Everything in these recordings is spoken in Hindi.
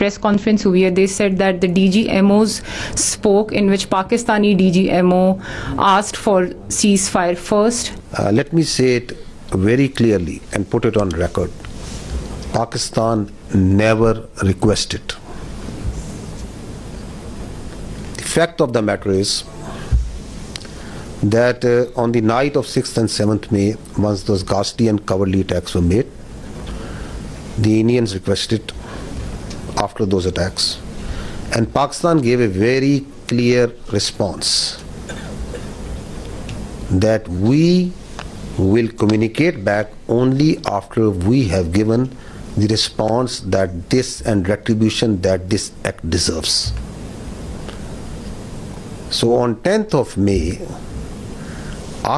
प्रेस कॉन्फ्रेंस हुई है, they said that the DGMOs spoke in which Pakistani DGMO asked for ceasefire first. Let me say it very clearly and put it on record. Pakistan never requested. The fact of the matter is that on the night of 6th and 7th May, once those ghastly and cowardly attacks were made, the Indians requested after those attacks, and Pakistan gave a very clear response that we will communicate back only after we have given the response that this and retribution that this act deserves. So on 10th of May,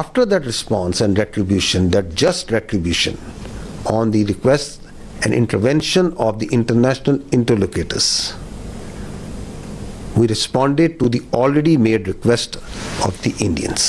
after that response and retribution, that just retribution on the request and intervention of the international interlocutors, we responded to the already made request of the Indians.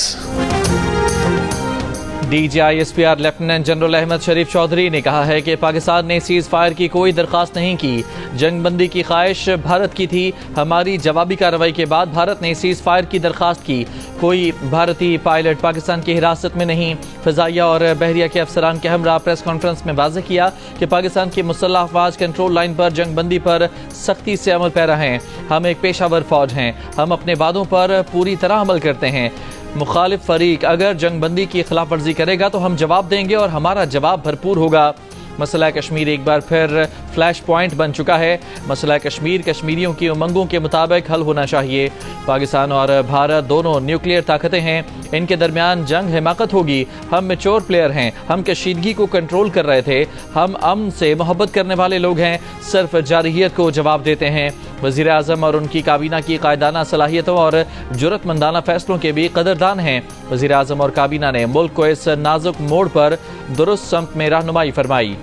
DGISPR lieutenant general Ahmed Sharif Chaudhry ने कहा है कि पाकिस्तान ने सीज फायर की कोई दरख्वास्त नहीं की। जंगबंदी की ख्वाहिश भारत की थी। हमारी जवाबी कार्रवाई के बाद भारत ने सीज फायर की दरख्वास्त की। कोई भारतीय पायलट पाकिस्तान की हिरासत में नहीं। फ़ज़ाइया और बहरिया के अफसरान के हमरा प्रेस कॉन्फ्रेंस में वाज़ेह किया कि पाकिस्तान की मुसल्लह अफ़वाज कंट्रोल लाइन पर जंगबंदी पर सख्ती से अमल पैरा हैं। हम एक पेशावर फौज हैं। हम अपने वादों पर पूरी तरह अमल करते हैं। मुखालिफ फरीक अगर जंगबंदी की खिलाफ वर्जी करेगा तो हम जवाब देंगे और हमारा जवाब भरपूर होगा। मसला कश्मीर एक बार फिर फ्लैश पॉइंट बन चुका है। मसला कश्मीर कश्मीरियों की उमंगों के मुताबिक हल होना चाहिए। पाकिस्तान और भारत दोनों न्यूक्लियर ताकतें हैं। इनके दरमियान जंग हिमाकत होगी। हम मैच्योर प्लेयर हैं। हम कशीदगी को कंट्रोल कर रहे थे। हम अमन से मोहब्बत करने वाले लोग हैं। सिर्फ जारहियत को जवाब देते हैं। वज़ीर आज़म और उनकी काबीना की कायदाना सलाहियतों और जुर्रतमंदाना फैसलों के भी कदरदान हैं। वज़ीर आज़म और काबीना ने मुल्क को इस नाजुक मोड़ पर दुरुस्त समत में रहनुमाई फरमाई।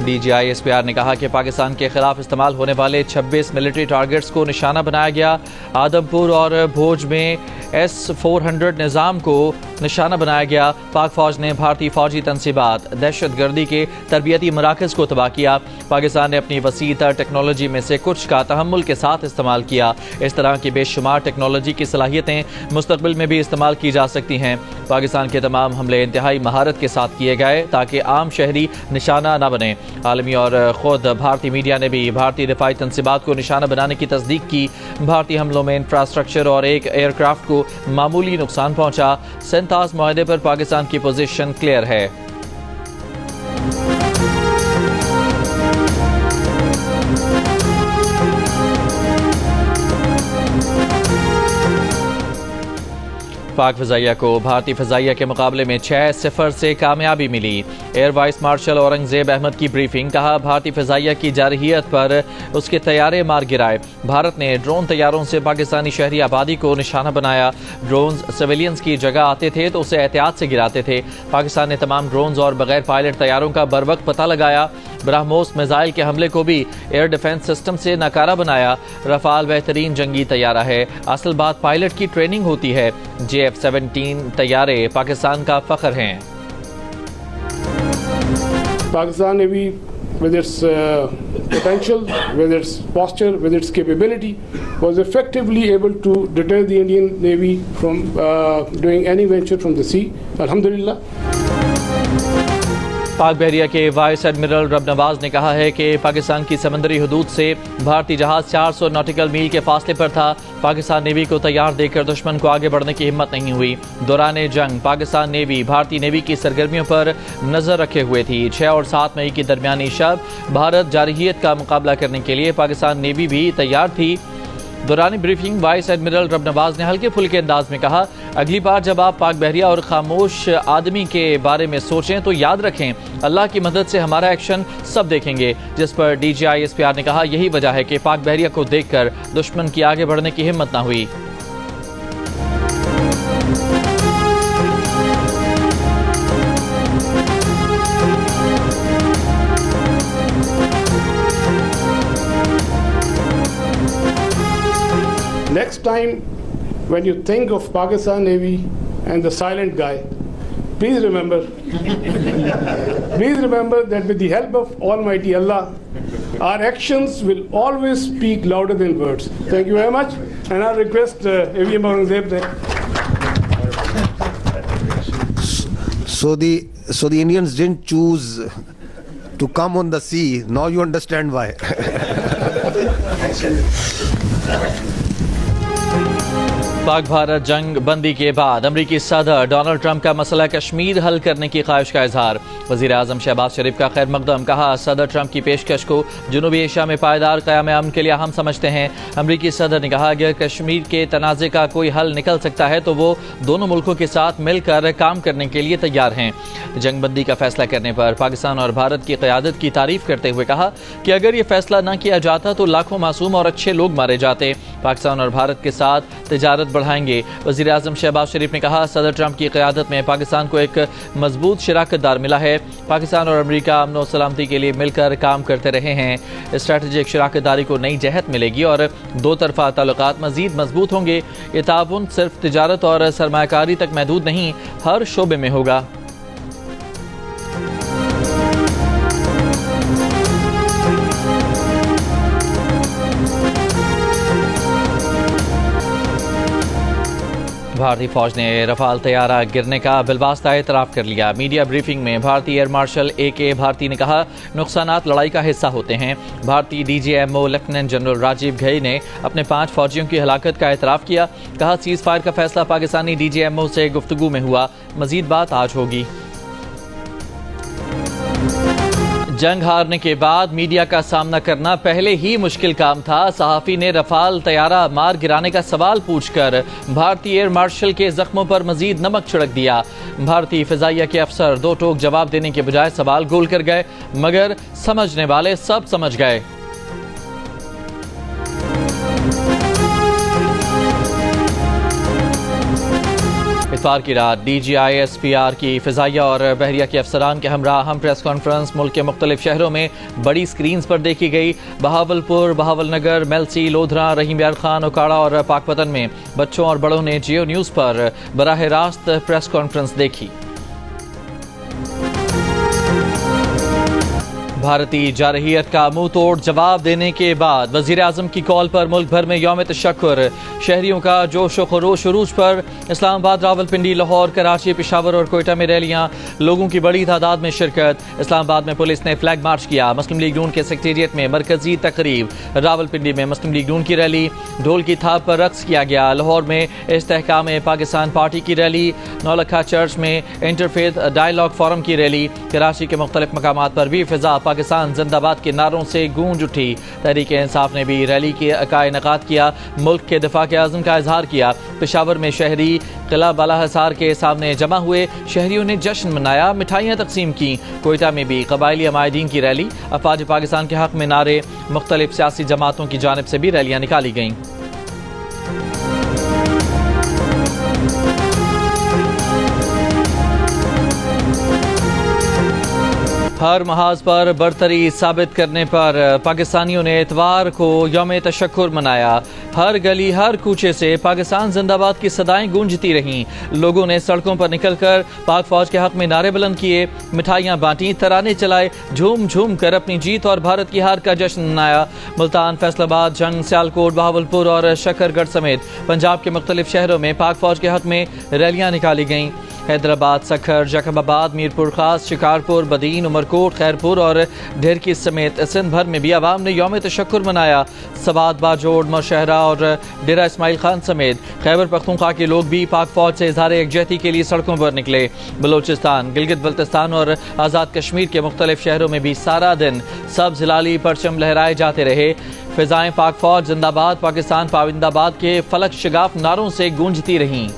DGISPR ने कहा कि पाकिस्तान के खिलाफ इस्तेमाल होने वाले 26 मिलिट्री टारगेट्स को निशाना बनाया गया। आदमपुर और भोज में S-400 निज़ाम को निशाना बनाया गया। पाक फौज ने भारतीय फौजी तनसीबात दहशत गर्दी के तरबियती मराकज़ को तबाह किया। पाकिस्तान ने अपनी वसी तर टेक्नोलॉजी में से कुछ का तहम्मुल के साथ इस्तेमाल किया। इस तरह की बेशुमार टेक्नोलॉजी की सलाहियतें मुस्तक़बिल में भी इस्तेमाल की जा सकती हैं। पाकिस्तान के तमाम हमले इंतहाई महारत के साथ किए गए ताकि आम शहरी निशाना न बने। आलमी और ख़ुद भारतीय मीडिया ने भी भारतीय दिफाई तनसीबात को निशाना बनाने की तस्दीक की। भारतीय हमलों में इंफ्रास्ट्रक्चर और एक एयरक्राफ्ट को मामूली नुकसान पहुंचा। सेंतास मुआहदे पर पाकिस्तान की पोजीशन क्लियर है। पाक फ़ज़ाइया को भारतीय फ़ज़ाइया के मुकाबले में 6-0 से कामयाबी मिली। Air vice marshal Aurangzeb Ahmed की ब्रीफिंग। कहा भारतीय फ़ज़ाइया की जारहियत पर उसके तैयारे मार गिराए। भारत ने ड्रोन तैयारों से पाकिस्तानी शहरी आबादी को निशाना बनाया। ड्रोन्स सिविलियंस की जगह आते थे तो उसे एहतियात से गिराते थे। पाकिस्तान ने तमाम ड्रोन्स और बगैर पायलट तैयारों का बरवक्त पता लगाया। ब्रह्मोस मिसाइल के हमले को भी एयर डिफेंस सिस्टम से नाकारा बनाया। रफाल बेहतरीन जंगी तैयारा है। असल बात पायलट की ट्रेनिंग होती है। F-17 तैयारे पाकिस्तान का फख्र हैं। पाकिस्तान ने भी with its potential, with its posture, with its capability, was effectively able to deter the Indian Navy from doing any venture from the sea. Alhamdulillah. पाक बहरिया के वाइस एडमिरल रब नवाज ने कहा है कि पाकिस्तान की समंदरी हदूद से भारतीय जहाज 400 नॉटिकल मील के फासले पर था। पाकिस्तान नेवी को तैयार देखकर दुश्मन को आगे बढ़ने की हिम्मत नहीं हुई। दौरान जंग पाकिस्तान नेवी भारतीय नेवी की सरगर्मियों पर नजर रखे हुए थी। 6 और 7 मई की दरमियानी शब भारत जारहियत का मुकाबला करने के लिए पाकिस्तान नेवी भी तैयार थी। दौरान ब्रीफिंग वाइस एडमिरल रब नवाज ने हल्के फुल्के अंदाज में कहा, अगली बार जब आप पाक बहरिया और खामोश आदमी के बारे में सोचें तो याद रखें अल्लाह की मदद से हमारा एक्शन सब देखेंगे। जिस पर DGISPR ने कहा यही वजह है कि पाक बहरिया को देखकर दुश्मन की आगे बढ़ने की हिम्मत ना हुई। Next time when you think of Pakistan Navy and the silent guy, please remember that with the help of Almighty Allah, our actions will always speak louder than words. Thank you very much, and I request AVM Aurangzeb. So the Indians didn't choose to come on the sea. Now you understand why. Pak Bharat जंग बंदी के बाद अमरीकी सदर डोनाल्ड ट्रंप का मसला कश्मीर हल करने की ख्वाहिश का इजहार। वज़ीर आज़म शहबाज शरीफ का खैर मकदम। कहा, सदर ट्रंप की पेशकश को जनूबी एशिया में पायदार क़याम अमन के लिए अहम समझते हैं। अमरीकी सदर ने कहा, अगर कश्मीर के तनाज़े का कोई हल निकल सकता है तो वो दोनों मुल्कों के साथ मिलकर काम करने के लिए तैयार हैं। जंग बंदी का फैसला करने पर पाकिस्तान और भारत की क़यादत की तारीफ करते हुए कहा कि अगर ये फैसला न किया जाता तो लाखों मासूम और अच्छे लोग मारे जाते। पाकिस्तान और भारत के साथ तिजारत बढ़ाएंगे। वज़ीर आज़म शहबाज शरीफ ने कहा, सदर ट्रंप की क़यादत में पाकिस्तान को एक मजबूत शराकतदार मिला है। पाकिस्तान और अमेरिका अमन और सलामती के लिए मिलकर काम करते रहे हैं। स्ट्रैटेजिक शराकतदारी को नई जहत मिलेगी और दो तरफा ताल्लुकात मज़ीद मजबूत होंगे। ये ताउन सिर्फ तिजारत और सरमायाकारी तक महदूद नहीं, हर शोबे में होगा। भारतीय फौज ने रफाल तैयारा गिरने का बिलवास्ता एतराफ़ कर लिया। मीडिया ब्रीफिंग में भारतीय एयर मार्शल AK भारती ने कहा, नुकसानात लड़ाई का हिस्सा होते हैं। भारतीय DGMO lieutenant general Rajiv Ghai ने अपने 5 फौजियों की हलाकत का एतराफ़ किया। कहा, सीज़ फायर का फैसला पाकिस्तानी DGMO से गुफ्तगू में हुआ, मज़ीद बात आज होगी। जंग हारने के बाद मीडिया का सामना करना पहले ही मुश्किल काम था। सहाफ़ी ने रफाल तैयारा मार गिराने का सवाल पूछकर भारतीय एयर मार्शल के जख्मों पर मजीद नमक छिड़क दिया। भारतीय फ़िज़ाइया के अफसर दो टोक जवाब देने के बजाय सवाल गोल कर गए, मगर समझने वाले सब समझ गए। इतवार की रात DGISPR की फ़िज़ाइया और बहरिया के अफसरान के हमरा हम प्रेस कॉन्फ्रेंस मुल्क के मुख्तलिफ शहरों में बड़ी स्क्रीन पर देखी गई। बहावलपुर, बहावलनगर, मेलसी, लोधरा, रहीम यार खान, ओकाड़ा और पाकपतन में बच्चों और बड़ों ने जियो न्यूज़ पर बराह रास्त प्रेस कॉन्फ्रेंस देखी। भारतीय जारहियत का मुंह तोड़ जवाब देने के बाद वज़ीर आज़म की कॉल पर मुल्क भर में यौम तशक्कुर। शहरियों का जोश व खरोश उरूज पर। इस्लामाबाद, रावलपिंडी, लाहौर, कराची, पेशावर और कोयटा में रैलियां, लोगों की बड़ी तादाद में शिरकत। इस्लामाबाद में पुलिस ने फ्लैग मार्च किया। मुस्लिम लीग नून के सेक्रेटेरिएट में मरकजी तकरीब। रावलपिंडी में मुस्लिम लीग नून की रैली, ढोल की थाप पर रक्स किया गया। लाहौर में इस्तेहकाम पाकिस्तान पार्टी की रैली। नौलखा चर्च में इंटरफेथ डायलॉग फोरम की रैली। कराची के मुख्तलिफ मकामात पर भी फिजा पाकिस्तान जिंदाबाद के नारों से गूंज उठी। तहरीक इंसाफ ने भी रैली का इनेकाद किया, मुल्क के दिफा के आज़म का इजहार किया। पेशावर में शहरी किला बाला हिसार के सामने जमा हुए, शहरियों ने जश्न मनाया, मिठाइयाँ तकसीम की। कोयटा में भी कबायली अमायदीन की रैली, अफवाज पाकिस्तान के हक में नारे, मुख्तलिफ सियासी जमातों की जानिब से भी रैलियाँ निकाली गईं। हर महाज पर बरतरी साबित करने पर पाकिस्तानियों ने इतवार को यौम तशक्कुर मनाया। हर गली हर कूचे से पाकिस्तान जिंदाबाद की सदाएं गूंजती रहीं। लोगों ने सड़कों पर निकलकर पाक फौज के हक में नारे बुलंद किए, मिठाइयाँ बांटी, तराने चलाए, झूम झूम कर अपनी जीत और भारत की हार का जश्न मनाया। मुल्तान, फैसलाबाद, जंग, सियालकोट, बहावलपुर और शकरगढ़ समेत पंजाब के मुख्तलिफ शहरों में पाक फौज के हक में रैलियाँ निकाली गईं। हैदराबाद, सखर, जैकबाबाद, मीरपुर खास, शिकारपुर, बदीन, उमरकोट, खैरपुर और ढेरकी समेत सिंध भर में भी आवाम ने यौम तशक्कुर मनाया। सवात, बाजोड़, मौशहरा और डेरा इस्माइल खान समेत खैबर पख्तूनख्वा के लोग भी पाक फौज से इजहार यकजहती के लिए सड़कों पर निकले। बलोचिस्तान, गिलगित बल्तिस्तान और आज़ाद कश्मीर के मुख्तलिफ शहरों में भी सारा दिन सब्ज़ हिलाली परचम लहराए जाते रहे। फिजाएं पाक फौज जिंदाबाद, पाकिस्तान पाविंदाबाद के फलक शिगाफ नारों से गूंजती रहीं।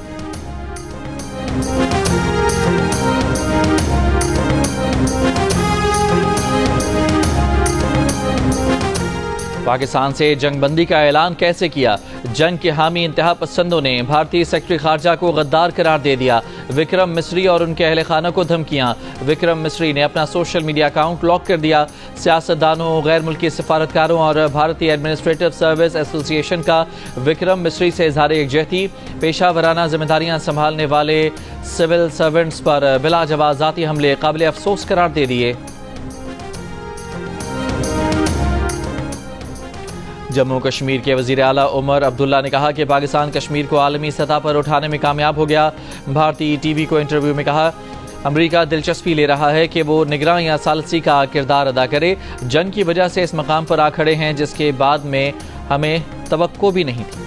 पाकिस्तान से जंगबंदी का ऐलान कैसे किया? जंग के हामी इंतहा पसंदों ने भारतीय सेक्रेटरी खारजा को गद्दार करार दे दिया। विक्रम मिस्री और उनके अहले खाना को धमकियां। विक्रम मिस्री ने अपना सोशल मीडिया अकाउंट लॉक कर दिया। सियासतदानों, गैर मुल्की सफारतकारों और भारतीय एडमिनिस्ट्रेटिव सर्विस एसोसिएशन का विक्रम मिस्री से इजहार यकजहती। पेशा वराना जिम्मेदारियां संभालने वाले सिविल सर्वेंट्स पर बिला जवाब जाती हमले काबिल अफसोस करार दे दिए। जम्मू कश्मीर के वज़ीर आला उमर अब्दुल्ला ने कहा कि पाकिस्तान कश्मीर को आलमी सतह पर उठाने में कामयाब हो गया। भारतीय टीवी को इंटरव्यू में कहा, अमेरिका दिलचस्पी ले रहा है कि वो निगरान या सालसी का किरदार अदा करे। जंग की वजह से इस मकाम पर आ खड़े हैं जिसके बाद में हमें तवक्को भी नहीं थी।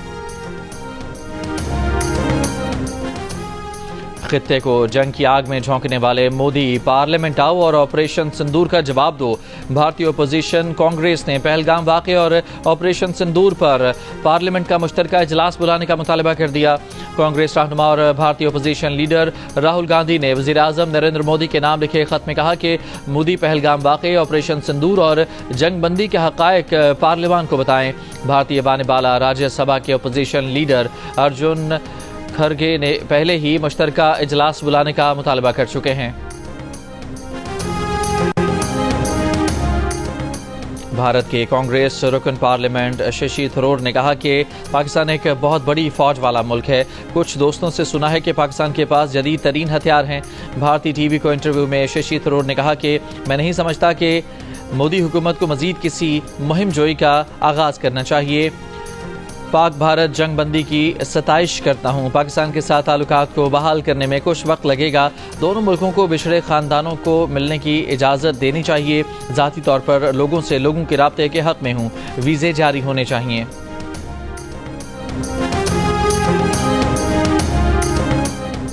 खित्ते को जंग की आग में झोंकने वाले मोदी, पार्लियामेंट आओ और ऑपरेशन सिंदूर का जवाब दो। भारतीय ओपोजिशन कांग्रेस ने पहलगाम वाक़े और ऑपरेशन सिंदूर पर पार्लियामेंट का मुश्तरका इजलास बुलाने का मुतालबा कर दिया। कांग्रेस रहनुमा और भारतीय ओपोजिशन लीडर राहुल गांधी ने वज़ीर आज़म नरेंद्र मोदी के नाम लिखे खत में कहा कि मोदी पहलगाम वाक़े, ऑपरेशन सिंदूर और जंगबंदी के हक़ाइक़ पार्लियामान को बताएं। भारतीय बाने बाला राज्यसभा के ओपोजिशन लीडर अर्जुन खरगे ने पहले ही मुश्तरका इजलास बुलाने का मुतालबा कर चुके हैं। भारत के कांग्रेस रुकन पार्लियामेंट शशि थरूर ने कहा कि पाकिस्तान एक बहुत बड़ी फौज वाला मुल्क है। कुछ दोस्तों से सुना है कि पाकिस्तान के पास जदीद तरीन हथियार हैं। भारतीय टीवी को इंटरव्यू में शशि थरूर ने कहा कि मैं नहीं समझता कि मोदी हुकूमत को मजीद किसी मुहिम जोई का आगाज़ करना चाहिए। पाक भारत जंगबंदी की सताइश करता हूँ। पाकिस्तान के साथ ताल्लुकात को बहाल करने में कुछ वक्त लगेगा। दोनों मुल्कों को बिछड़े ख़ानदानों को मिलने की इजाज़त देनी चाहिए। ज़ाती तौर पर लोगों से लोगों के राब्ते के हक़ में हूँ। वीज़े जारी होने चाहिए।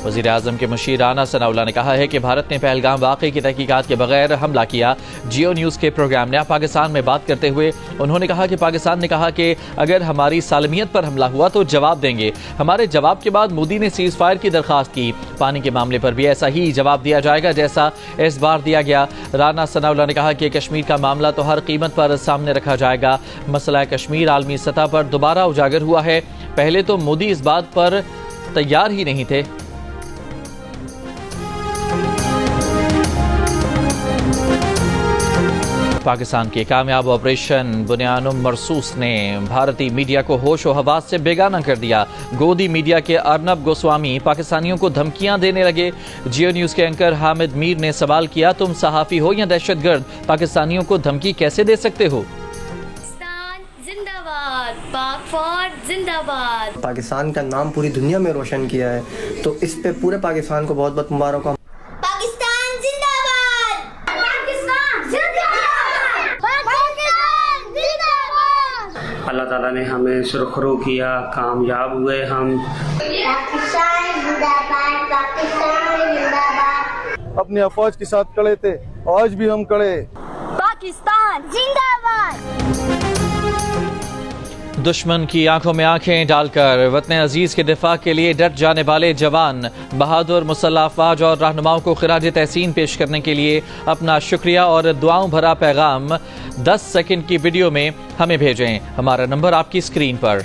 वज़ीर आज़म के मुशीर राना सनाउल्लाह ने कहा है कि भारत ने पहलगाम वाक़े की तहकीकात के बगैर हमला किया। जियो न्यूज़ के प्रोग्राम नया पाकिस्तान में बात करते हुए उन्होंने कहा कि पाकिस्तान ने कहा कि अगर हमारी सालमियत पर हमला हुआ तो जवाब देंगे। हमारे जवाब के बाद मोदी ने सीज़ फायर की दरख्वास्त की। पानी के मामले पर भी ऐसा ही जवाब दिया जाएगा जैसा इस बार दिया गया। राना सनाउल्लाह ने कहा कि कश्मीर का मामला तो हर कीमत पर सामने रखा जाएगा। मसला कश्मीर आलमी सतह पर दोबारा उजागर हुआ है। पहले तो मोदी इस बात पर तैयार ही नहीं थे। पाकिस्तान के कामयाब ऑपरेशन बुनियानुम मरसूस ने भारतीय मीडिया को होश व हवास से बेगाना कर दिया। गोदी मीडिया के अर्नब गोस्वामी पाकिस्तानियों को धमकियां देने लगे। जियो न्यूज़ के एंकर हामिद मीर ने सवाल किया, तुम सहाफ़ी हो या दहशतगर्द, पाकिस्तानियों को धमकी कैसे दे सकते हो? पाक फौज जिंदाबाद। पाकिस्तान का नाम पूरी दुनिया में रोशन किया है, तो इस पे पूरे पाकिस्तान को बहुत बहुत मुबारक। अल्लाह ताला ने हमें सुरखरू किया, कामयाब हुए हम। पाकिस्तान जिंदाबाद, पाकिस्तान जिंदाबाद। अपने अफवाज के साथ खड़े थे, आज भी हम खड़े। पाकिस्तान जिंदाबाद। दुश्मन की आंखों में आंखें डालकर वतन अजीज के दिफा के लिए डट जाने वाले जवान, बहादुर मुसल्लह अफवाज और रहनुमाओं को खिराज तहसीन पेश करने के लिए अपना शुक्रिया और दुआओं भरा पैगाम 10 सेकंड की वीडियो में हमें भेजें। हमारा नंबर आपकी स्क्रीन पर।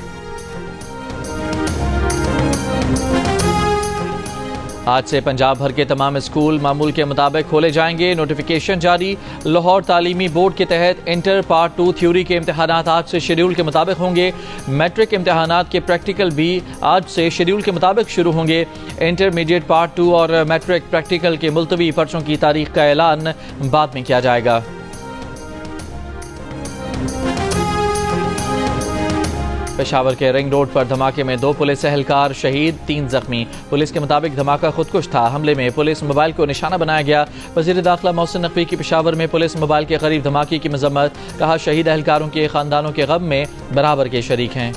आज से पंजाब भर के तमाम स्कूल मामूल के मुताबिक खोले जाएंगे। नोटिफिकेशन जारी। लाहौर तालीमी बोर्ड के तहत इंटर पार्ट 2 थ्योरी के इम्तहानात आज से शेड्यूल के मुताबिक होंगे। मैट्रिक इम्तहानात के प्रैक्टिकल भी आज से शेड्यूल के मुताबिक शुरू होंगे। इंटरमीडिएट पार्ट 2 और मैट्रिक प्रैक्टिकल के मुलतवी पर्चों की तारीख का ऐलान बाद में किया जाएगा। पेशावर के रिंग रोड पर धमाके में 2 पुलिस एहलकार शहीद, 3 जख्मी। पुलिस के मुताबिक धमाका खुदकुश था। हमले में पुलिस मोबाइल को निशाना बनाया गया। वज़ीर दाखिला मोहसिन नकवी की पेशावर में पुलिस मोबाइल के करीब धमाके की मजम्मत। कहा, शहीद एहलकारों के खानदानों के गम में बराबर के शरीक हैं।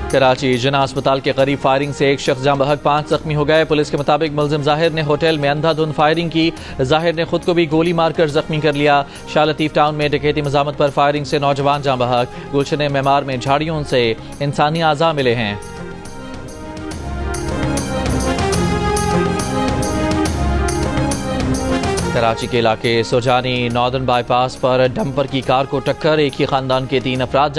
कराची जना अस्पताल के करीब फायरिंग से एक शख्स जाँ बहक, 5 जख्मी हो गए। पुलिस के मुताबिक मुलजिम जाहिर ने होटल में अंधाधुंध फायरिंग की। जाहिर ने खुद को भी गोली मारकर जख्मी कर लिया। शाह लतीफ टाउन में डकैती मज़ामत पर फायरिंग से नौजवान जाँ बहक। गुलशन मेमार में झाड़ियों से इंसानी आज़ा मिले हैं। कराची के इलाके सुरजानी नॉर्दर्न बाईपास पर डंपर की कार को टक्कर, एक ही खानदान के 3 अफराद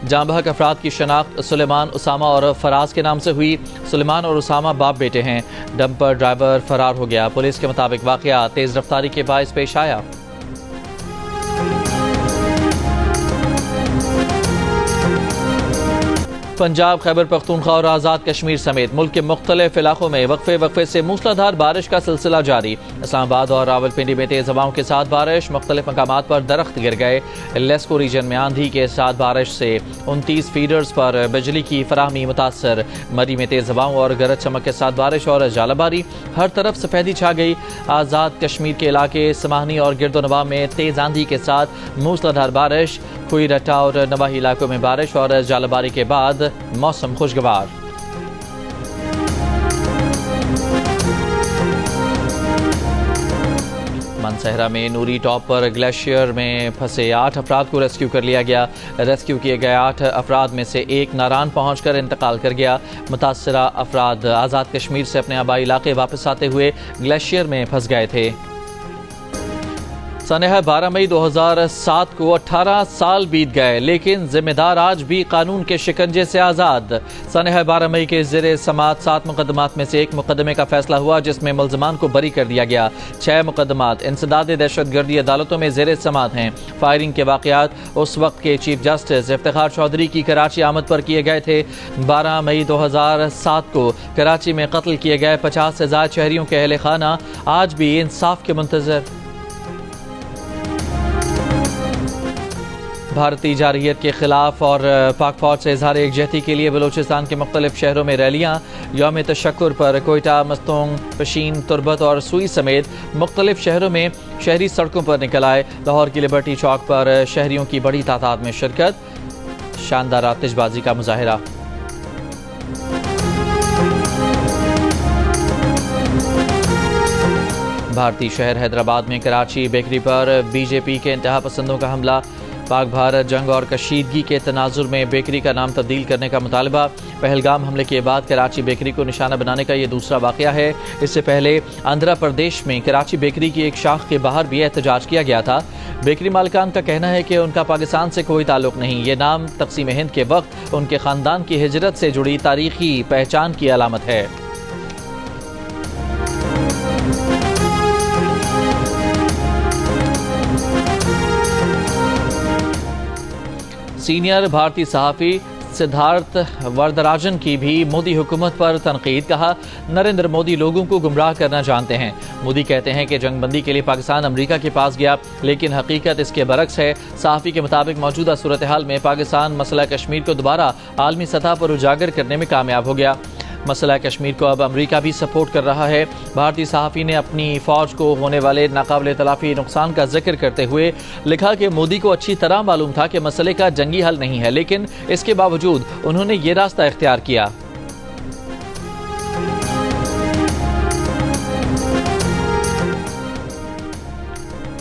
जांबहक अफराद की शनाख्त सुलेमान, उसामा और फराज के नाम से हुई। सुलेमान और उसामा बाप बेटे हैं। डंपर ड्राइवर फरार हो गया। पुलिस के मुताबिक वाकया तेज रफ्तारी के बायस पेश आया। पंजाब, खैबर पख्तूनख्वा और आज़ाद कश्मीर समेत मुल्क के मुख्तलिफ इलाकों में वक्फे से मूसलाधार बारिश का सिलसिला जारी। इस्लामाबाद और रावलपिंडी में तेज हवाओं के साथ बारिश, मुख्तलिफ मकामात पर दरख्त गिर गए। लेस्को रीजन में आंधी के साथ बारिश से 29 फीडर्स पर बिजली की फराहमी मुतासर। मरी में तेज हवाओं और गरज चमक के साथ बारिश और जालाबारी, हर तरफ सफेदी छा गई। आज़ाद कश्मीर के इलाके समाहनी और गिरदोनवा में तेज आंधी के साथ मूसलाधार बारिश, खुई रट्टा और नवाही इलाकों में बारिश और जालाबारी के बाद मौसम खुशगवार। मनसहरा में नूरी टॉप पर ग्लेशियर में फंसे 8 अफराद को रेस्क्यू कर लिया गया। रेस्क्यू किए गए 8 अफराद में से एक नारान पहुंचकर इंतकाल कर गया। मुतासरा अफराद आज़ाद कश्मीर से अपने आबाई इलाके वापस आते हुए ग्लेशियर में फंस गए थे। सनह 12 मई 2007 को 18 साल बीत गए, लेकिन जिम्मेदार आज भी कानून के शिकंजे से आज़ाद। सनह 12 मई के ज़ेरे समात 7 मुकदमात में से एक मुकदमे का फैसला हुआ जिसमें मुल्ज़मान को बरी कर दिया गया। 6 मुकदमात इंसदाद दहशतगर्दी अदालतों में ज़ेरे समात हैं। फायरिंग के वाक़यात उस वक्त के चीफ जस्टिस इफ्तिखार चौधरी की कराची आमद पर किए गए थे। 12 मई 2007 को कराची में कत्ल किए गए 50 से ज़ायद शहरियों के अहले खाना आज भी इंसाफ के मुंतज़र। भारतीय जारहियत के खिलाफ और पाक फौज से इजहार एकजहती के लिए बलूचिस्तान के मुख्तलिफ शहरों में रैलियाँ। यौम तशक्कुर पर कोयटा, मस्तूंग, पशीन, तुर्बत और सुई समेत मुख्तलिफ शहरों में शहरी सड़कों पर निकल आए। लाहौर की लिबर्टी चौक पर शहरियों की बड़ी तादाद में शिरकत, शानदार आतिशबाजी का मुजाहिरा। भारतीय शहर हैदराबाद में कराची बेकरी पर बीजेपी के इंतहा पसंदों का हमला। पाक भारत जंग और कशीदगी के तनाजुर में बेकरी का नाम तब्दील करने का मुतालबा। पहलगाम हमले के बाद कराची बेकरी को निशाना बनाने का यह दूसरा वाकया है। इससे पहले आंध्र प्रदेश में कराची बेकरी की एक शाख के बाहर भी एहतजाज किया गया था। बेकरी मालिकान का कहना है कि उनका पाकिस्तान से कोई ताल्लुक नहीं। ये नाम तकसीम हिंद के वक्त उनके खानदान की हिजरत से जुड़ी तारीखी पहचान की अलामत है। सीनियर भारतीय सहाफ़ी सिद्धार्थ वरदराजन की भी मोदी हुकूमत पर तनकीद। कहा, नरेंद्र मोदी लोगों को गुमराह करना जानते हैं। मोदी कहते हैं कि जंगबंदी के लिए पाकिस्तान अमेरिका के पास गया, लेकिन हकीकत इसके बरक्स है। सहाफ़ी के मुताबिक मौजूदा सूरत हाल में पाकिस्तान मसला कश्मीर को दोबारा आलमी सतह पर उजागर करने में कामयाब हो गया। मसला कश्मीर को अब अमेरिका भी सपोर्ट कर रहा है। भारतीय सहाफ़ी ने अपनी फ़ौज को होने वाले नाकाबिले तलाफ़ी नुकसान का जिक्र करते हुए लिखा कि मोदी को अच्छी तरह मालूम था कि मसले का जंगी हल नहीं है, लेकिन इसके बावजूद उन्होंने ये रास्ता इख्तियार किया।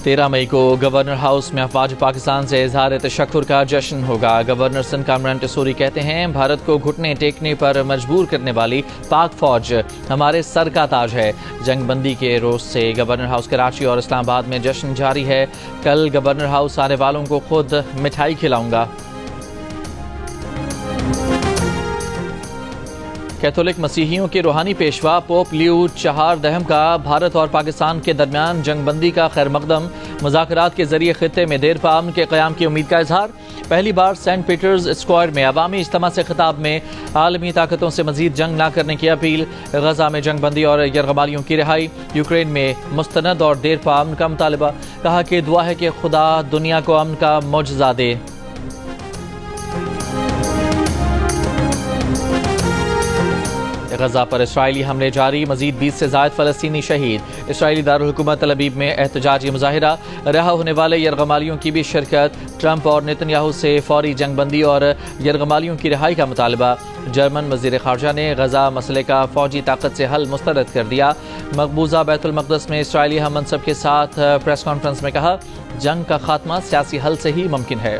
13 मई को गवर्नर हाउस में अफवाज पाकिस्तान से इजहार तशक्कुर का जश्न होगा। गवर्नर सिंध कामरान टसूरी कहते हैं, भारत को घुटने टेकने पर मजबूर करने वाली पाक फौज हमारे सर का ताज है। जंगबंदी के रोज से गवर्नर हाउस कराची और इस्लामाबाद में जश्न जारी है। कल गवर्नर हाउस आने वालों को खुद मिठाई खिलाऊंगा। कैथोलिक मसीहियों के रूहानी पेशवा पोप लियो 14 का भारत और पाकिस्तान के दरमियान जंगबंदी का खैर मकदम, मुज़ाकरात के जरिए खित्ते में देर पा अमन के क़याम की उम्मीद का इजहार। पहली बार सेंट पीटर्स स्क्वायर में अवामी इज्तिमा से खिताब में आलमी ताकतों से मजीद जंग न करने की अपील। गजा में जंगबंदी और यरगमालियों की रिहाई। यूक्रेन में मुस्तनद और देर पा अमन का मुतालबा। कहा कि दुआ है कि खुदा दुनिया को अमन का मौजज़ा दे। गजा पर इसराइली हमले जारी, मजीद 20 से ज़ायद फ़लस्तीनी शहीद। इसराइली दारुल हुकूमत तल अबीब में एहतजाजी मुजाहिरा। रहा होने वाले यरगमालियों की भी शिरकत। ट्रंप और नेतन्याहू से फौरी जंगबंदी और यरगमालियों की रिहाई का मुतालबा। जर्मन वज़ीर ख़ारजा ने गजा मसले का फ़ौजी ताकत से हल मुस्तरद कर दिया। मकबूजा बैतुल मक़दस में इसराइली हम मनसब के साथ प्रेस कॉन्फ्रेंस में कहा, जंग का खात्मा सियासी हल से ही मुमकिन है।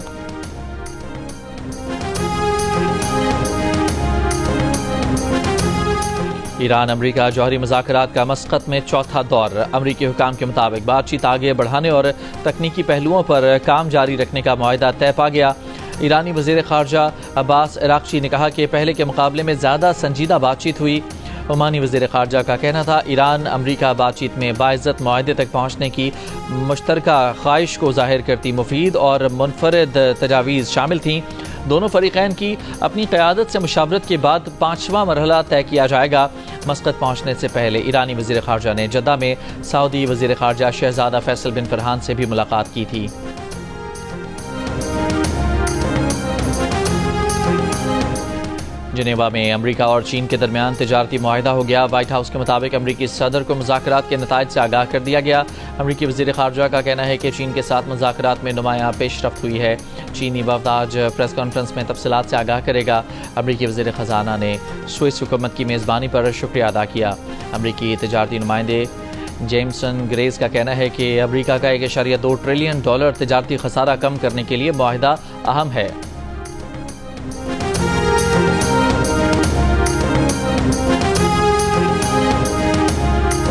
ईरान अमरीका जौहरी मुज़ाकरात का मस्कत में चौथा दौर। अमरीकी हुकाम के मुताबिक बातचीत आगे बढ़ाने और तकनीकी पहलुओं पर काम जारी रखने का मुआहदा तय पा गया। ईरानी वज़ीर ख़ारजा अब्बास अराग़ची ने कहा कि पहले के मुकाबले में ज़्यादा संजीदा बातचीत हुई। ओमानी वज़ीर ख़ारजा का कहना था ईरान अमरीका बातचीत में बाइज़्ज़त मुआहदे तक पहुँचने की मुश्तरका ख्वाहिश को ज़ाहिर करती मुफीद और मुनफरद तजावीज़ शामिल थीं। दोनों फ़रीक़ैन की अपनी क़यादत से मुशावरत के बाद 5वां मरहला तय किया जाएगा। मस्कत पहुँचने से पहले ईरानी वज़ीर ख़ारजा ने जद्दा में सऊदी वज़ीर ख़ारजा शहज़ादा फैसल बिन फरहान से भी मुलाकात की थी। जिनेवा में अमरीका और चीन के दरमियान तिजारती मुआहिदा हो गया। व्हाइट हाउस के मुताबिक अमरीकी सदर को मुज़ाकरात के नताइज से आगाह कर दिया गया। अमरीकी वज़ीर ख़ारजा का कहना है कि चीन के साथ मुज़ाकरात में नुमायां पेशरफ्त हुई है। चीनी वफ़द आज प्रेस कॉन्फ्रेंस में तफसीलात से आगाह करेगा। अमरीकी वज़ीर ख़जाना ने स्विस हुकूमत की मेज़बानी पर शुक्रिया अदा किया। अमरीकी तिजारती नुमाइंदे जेमसन ग्रेस का कहना है कि अमरीका का $1.2 ट्रिलियन तिजारती खसारा कम करने के लिए मुआहिदा अहम है।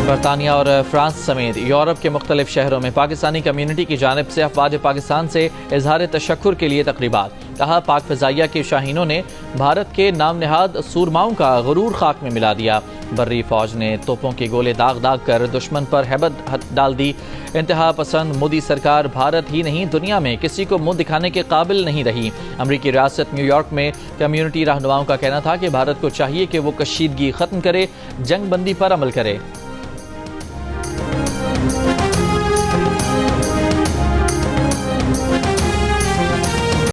बरतानिया और फ्रांस समेत यूरोप के मुख्तलिफ शहरों में पाकिस्तानी कम्यूनिटी की जानिब से अफवाज पाकिस्तान से इजहार तशक्कुर के लिए तकरीबात। कहा, पाक फ़िज़ाइया के शाहीनों ने भारत के नाम नहाद सूरमाओं का गुरूर खाक में मिला दिया। बर्री फौज ने तोपों के गोले दाग दाग कर दुश्मन पर हैबत डाल दी। इंतहा पसंद मोदी सरकार भारत ही नहीं दुनिया में किसी को मुंह दिखाने के काबिल नहीं रही। अमरीकी रियासत न्यूयॉर्क में कम्यूनिटी रहनुमाओं का कहना था कि भारत को चाहिए कि वो कशीदगी ख़त्म करे, जंग बंदी पर अमल करे।